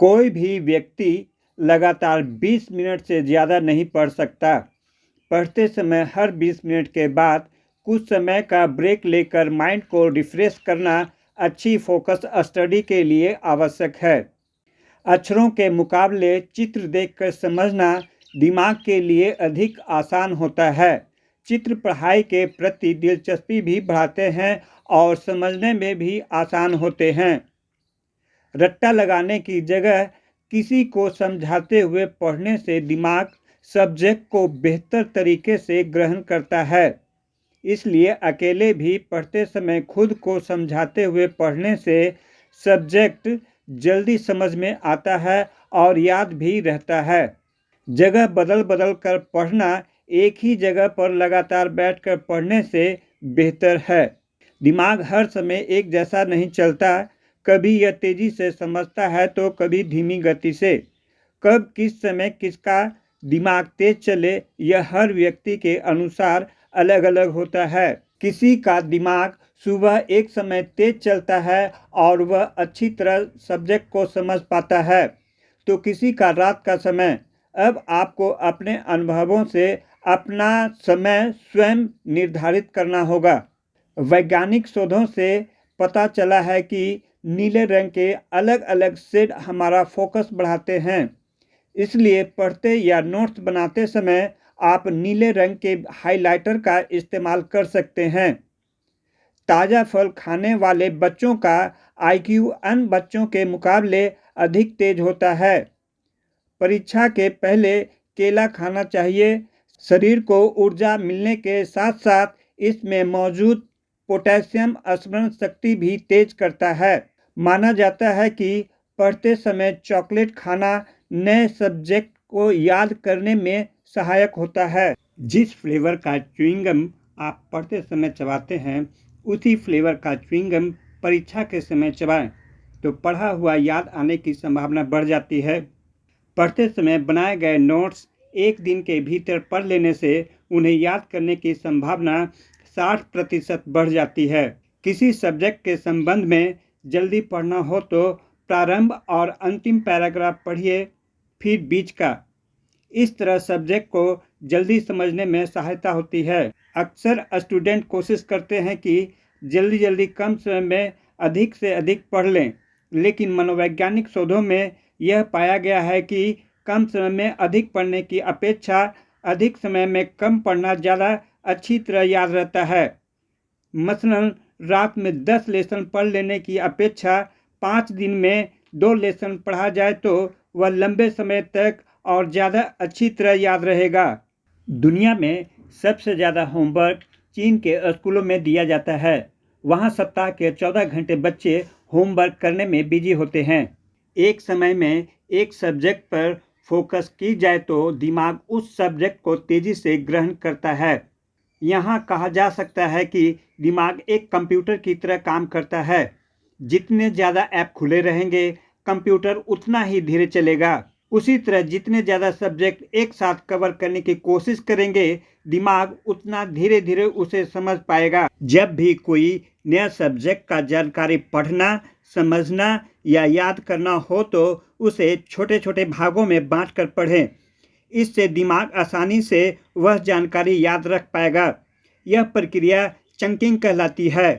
कोई भी व्यक्ति लगातार 20 मिनट से ज़्यादा नहीं पढ़ सकता। पढ़ते समय हर 20 मिनट के बाद कुछ समय का ब्रेक लेकर माइंड को रिफ्रेश करना अच्छी फोकस स्टडी के लिए आवश्यक है। अक्षरों के मुकाबले चित्र देखकर समझना दिमाग के लिए अधिक आसान होता है। चित्र पढ़ाई के प्रति दिलचस्पी भी बढ़ाते हैं और समझने में भी आसान होते हैं। रट्टा लगाने की जगह किसी को समझाते हुए पढ़ने से दिमाग सब्जेक्ट को बेहतर तरीके से ग्रहण करता है। इसलिए अकेले भी पढ़ते समय खुद को समझाते हुए पढ़ने से सब्जेक्ट जल्दी समझ में आता है और याद भी रहता है। जगह बदल बदल कर पढ़ना एक ही जगह पर लगातार बैठकर पढ़ने से बेहतर है। दिमाग हर समय एक जैसा नहीं चलता। कभी यह तेजी से समझता है तो कभी धीमी गति से। कब किस समय किसका दिमाग तेज चले यह हर व्यक्ति के अनुसार अलग अलग होता है। किसी का दिमाग सुबह एक समय तेज चलता है और वह अच्छी तरह सब्जेक्ट को समझ पाता है, तो किसी का रात का समय। अब आपको अपने अनुभवों से अपना समय स्वयं निर्धारित करना होगा। वैज्ञानिक शोधों से पता चला है कि नीले रंग के अलग अलग शेड हमारा फोकस बढ़ाते हैं। इसलिए पढ़ते या नोट्स बनाते समय आप नीले रंग के हाइलाइटर का इस्तेमाल कर सकते हैं। ताज़ा फल खाने वाले बच्चों का IQ अन्य बच्चों के मुकाबले अधिक तेज होता है। परीक्षा के पहले केला खाना चाहिए। शरीर को ऊर्जा मिलने के साथ साथ इसमें मौजूद पोटेशियम स्मरण शक्ति भी तेज करता है। माना जाता है कि पढ़ते समय चॉकलेट खाना नए सब्जेक्ट को याद करने में सहायक होता है। जिस फ्लेवर का च्युइंगम आप पढ़ते समय चबाते हैं उसी फ्लेवर का च्युइंगम परीक्षा के समय चबाएं तो पढ़ा हुआ याद आने की संभावना बढ़ जाती है। पढ़ते समय बनाए गए नोट्स एक दिन के भीतर पढ़ लेने से उन्हें याद करने की संभावना 60% बढ़ जाती है। किसी सब्जेक्ट के संबंध में जल्दी पढ़ना हो तो प्रारंभ और अंतिम पैराग्राफ पढ़िए, फिर बीच का। इस तरह सब्जेक्ट को जल्दी समझने में सहायता होती है। अक्सर स्टूडेंट कोशिश करते हैं कि जल्दी कम समय में अधिक से अधिक पढ़ लें, लेकिन मनोवैज्ञानिक शोधों में यह पाया गया है कि कम समय में अधिक पढ़ने की अपेक्षा अधिक समय में कम पढ़ना ज़्यादा अच्छी तरह याद रहता है। मसलन रात में 10 लेसन पढ़ लेने की अपेक्षा 5 दिन में 2 लेसन पढ़ा जाए तो वह लंबे समय तक और ज़्यादा अच्छी तरह याद रहेगा। दुनिया में सबसे ज़्यादा होमवर्क चीन के स्कूलों में दिया जाता है। वहाँ सप्ताह के 14 घंटे बच्चे होमवर्क करने में बिजी होते हैं। एक समय में एक सब्जेक्ट पर फोकस की जाए तो दिमाग उस सब्जेक्ट को तेज़ी से ग्रहण करता है। यहाँ कहा जा सकता है कि दिमाग एक कंप्यूटर की तरह काम करता है। जितने ज़्यादा ऐप खुले रहेंगे कंप्यूटर उतना ही धीरे चलेगा। उसी तरह जितने ज़्यादा सब्जेक्ट एक साथ कवर करने की कोशिश करेंगे दिमाग उतना धीरे धीरे उसे समझ पाएगा। जब भी कोई नया सब्जेक्ट का जानकारी पढ़ना, समझना या याद करना हो तो उसे छोटे छोटे भागों में बांटकर पढ़ें। इससे दिमाग आसानी से वह जानकारी याद रख पाएगा। यह प्रक्रिया चंकिंग कहलाती है।